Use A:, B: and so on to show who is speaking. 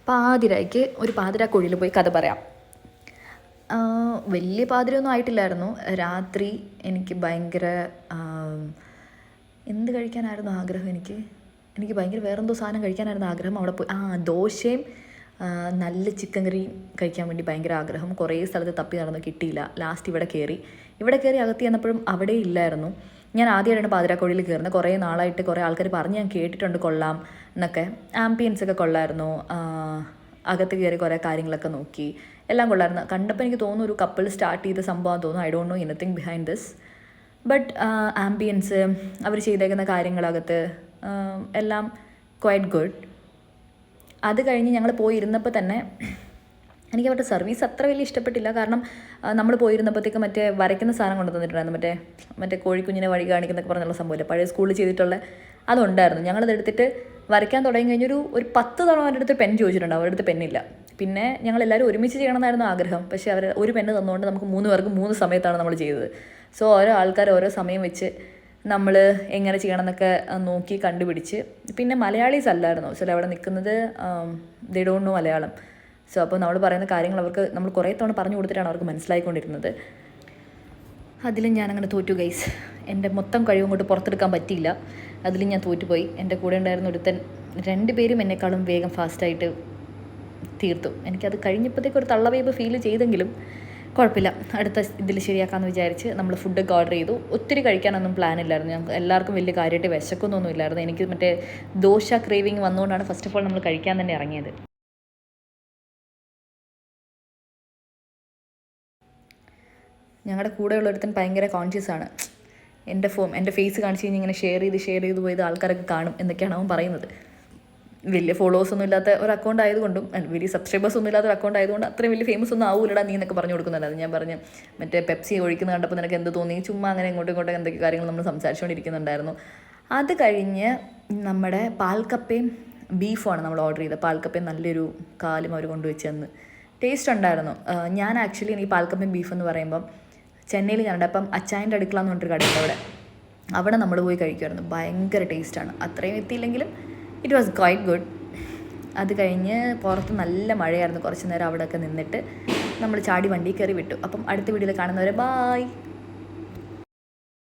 A: പാതിരയ്ക്ക് ഒരു പാതിരാക്കുഴിയിൽ പോയി കഥ പറയാം. വലിയ പാതിരയൊന്നും ആയിട്ടില്ലായിരുന്നു. രാത്രി എനിക്ക് ഭയങ്കര എന്ത് കഴിക്കാനായിരുന്നു ആഗ്രഹം? എനിക്ക് ഭയങ്കര വേറെന്തോ സാധനം കഴിക്കാനായിരുന്നു ആഗ്രഹം. അവിടെ പോയി ദോശയും നല്ല ചിക്കൻ കറിയും കഴിക്കാൻ വേണ്ടി ഭയങ്കര ആഗ്രഹം. കുറേ സ്ഥലത്ത് തപ്പി നടന്നു, കിട്ടിയില്ല. ലാസ്റ്റ് ഇവിടെ കയറി അകത്ത് ചെന്നപ്പോഴും അവിടെ ഇല്ലായിരുന്നു. ഞാൻ ആദ്യമായിട്ടാണ് പാതിരാക്കോഴിയിൽ കയറുന്നത്. കുറേ നാളായിട്ട് കുറേ ആൾക്കാർ പറഞ്ഞ് ഞാൻ കേട്ടിട്ടുണ്ട് കൊള്ളാം എന്നൊക്കെ. ആംബിയൻസ് ഒക്കെ കൊള്ളായിരുന്നു. അകത്ത് കയറി കുറേ കാര്യങ്ങളൊക്കെ നോക്കി, എല്ലാം കൊള്ളായിരുന്നു. കണ്ടപ്പോൾ എനിക്ക് തോന്നുന്നു ഒരു കപ്പിൾ സ്റ്റാർട്ട് ചെയ്ത സംഭവം തോന്നുന്നു. I don't know anything behind this, but ambience, അവർ ചെയ്തേക്കുന്ന കാര്യങ്ങളകത്ത് എല്ലാം ക്വൈറ്റ് ഗുഡ്. അത് കഴിഞ്ഞ് ഞങ്ങൾ പോയിരുന്നപ്പോൾ തന്നെ എനിക്ക് അവരുടെ സർവീസ് അത്ര വലിയ ഇഷ്ടപ്പെട്ടില്ല. കാരണം നമ്മൾ പോയിരുന്നപ്പോഴത്തേക്ക് മറ്റേ വരയ്ക്കുന്ന സാധനം കൊണ്ടു തന്നിട്ടുണ്ടായിരുന്നു. മറ്റേ കോഴിക്കുഞ്ഞിനെ വഴി കാണിക്കുന്നൊക്കെ പറഞ്ഞുള്ള സംഭവമില്ല, പഴയ സ്കൂളിൽ ചെയ്തിട്ടുള്ള അതുണ്ടായിരുന്നു. ഞങ്ങളത് എടുത്തിട്ട് വരയ്ക്കാൻ തുടങ്ങി കഴിഞ്ഞൊരു 10 തവണ അവരുടെ അടുത്ത് പെൻ ചോദിച്ചിട്ടുണ്ട്. അവരുടെ അടുത്ത് പെന്നില്ല. പിന്നെ ഞങ്ങളെല്ലാവരും ഒരുമിച്ച് ചെയ്യണമെന്നായിരുന്നു ആഗ്രഹം. പക്ഷേ അവർ ഒരു പെണ്ണ് തന്നുകൊണ്ട് നമുക്ക് 3 പേർക്ക് 3 സമയത്താണ് നമ്മൾ ചെയ്തത്. സോ ഓരോ ആൾക്കാർ ഓരോ സമയം വെച്ച് നമ്മൾ എങ്ങനെ ചെയ്യണം എന്നൊക്കെ നോക്കി കണ്ടുപിടിച്ച്. പിന്നെ മലയാളീസ് അല്ലായിരുന്നു ചില അവിടെ നിൽക്കുന്നത്. They don't know Malayalam. So അപ്പോൾ നമ്മൾ പറയുന്ന കാര്യങ്ങൾ അവർക്ക് നമ്മൾ കുറേ തവണ പറഞ്ഞു കൊടുത്തിട്ടാണ് അവർക്ക് മനസ്സിലായിക്കൊണ്ടിരുന്നത്. അതിലും ഞാനങ്ങനെ തോറ്റു ഗൈസ്. എൻ്റെ മൊത്തം കഴിവും കൊണ്ട് പുറത്തെടുക്കാൻ പറ്റിയില്ല. അതിലും ഞാൻ തോറ്റുപോയി. എൻ്റെ കൂടെ ഉണ്ടായിരുന്ന ഒരുത്തൻ 2 പേരും എന്നെക്കാളും വേഗം ഫാസ്റ്റായിട്ട് തീർത്തു. എനിക്കത് കഴിഞ്ഞപ്പോഴത്തേക്ക് ഒരു തള്ളവേപ്പ് ഫീൽ ചെയ്തെങ്കിലും കുഴപ്പമില്ല. അടുത്ത ഇതിൽ ശരിയാക്കാമെന്ന് വിചാരിച്ച് നമ്മൾ ഫുഡൊക്കെ ഓർഡർ ചെയ്തു. ഒത്തിരി കഴിക്കാനൊന്നും പ്ലാൻ ഇല്ലായിരുന്നു. ഞങ്ങൾക്ക് എല്ലാവർക്കും വലിയ കാര്യമായിട്ട് വിശക്കൊന്നും ഇല്ലായിരുന്നു. എനിക്ക് മറ്റേ ദോശ ക്രേവിങ് വന്നുകൊണ്ടാണ് ഫസ്റ്റ് ഓഫ് ഓൾ നമ്മൾ കഴിക്കാൻ തന്നെ ഇറങ്ങിയത്. ഞങ്ങളുടെ കൂടെയുള്ള ഒരുത്തൻ ഭയങ്കര കോൺഷ്യസ് ആണ്. എൻ്റെ ഫേസ് കാണിച്ച് കഴിഞ്ഞാൽ ഇങ്ങനെ ഷെയർ ചെയ്ത് പോയത് ആൾക്കാരൊക്കെ കാണും എന്നൊക്കെയാണ് അവൻ പറയുന്നത്. വലിയ ഫോളോവേഴ്സൊന്നും ഇല്ലാത്ത ഒരു അക്കൗണ്ട് ആയതുകൊണ്ടും വലിയ സബ്സ്ക്രൈബേഴ്സ് ഒന്നും ഇല്ലാത്ത ഒരു അക്കൗണ്ട് ആയതുകൊണ്ട് അത്രയും വലിയ ഫേമസ് ഒന്നും ആവൂലടാ നീ എന്നൊക്കെ പറഞ്ഞു കൊടുക്കുന്നുണ്ടായിരുന്നു. ഞാൻ പറഞ്ഞു മറ്റേ പെപ്സി ഒഴിക്കുന്ന കണ്ടപ്പോൾ നിനക്ക് എന്ത് തോന്നി? ചുമ്മാ അങ്ങനെ ഇങ്ങോട്ടും എന്തൊക്കെ കാര്യങ്ങൾ നമ്മൾ സംസാരിച്ചുകൊണ്ടിരിക്കുന്നുണ്ടായിരുന്നു. അത് കഴിഞ്ഞ് നമ്മുടെ പാൽക്കപ്പയും ബീഫുമാണ് നമ്മൾ ഓർഡർ ചെയ്തത്. പാൽക്കപ്പയും നല്ലൊരു കാലും അവർ കൊണ്ടുവച്ച് തന്ന്. ടേസ്റ്റ് ഉണ്ടായിരുന്നു. ഞാൻ ആക്ച്വലി ഈ പാൽക്കപ്പയും ബീഫ് എന്ന് പറയുമ്പം ചെന്നൈയിൽ ഞാനുണ്ട്. അപ്പം അച്ചായൻ്റെ അടുക്കള എന്ന് പറഞ്ഞിട്ടൊരു കടയുണ്ട്. അവിടെ നമ്മൾ പോയി കഴിക്കുമായിരുന്നു. ഭയങ്കര ടേസ്റ്റാണ്. അത്രയും എത്തിയില്ലെങ്കിലും ഇറ്റ് വാസ് ക്വൈറ്റ് ഗുഡ്. അത് കഴിഞ്ഞ് പുറത്ത് നല്ല മഴയായിരുന്നു. കുറച്ച് നേരം അവിടെയൊക്കെ നിന്നിട്ട് നമ്മൾ ചാടി വണ്ടി കയറി വിട്ടു. അപ്പം അടുത്ത വീഡിയോയിൽ കാണുന്നവരെ ബായ്.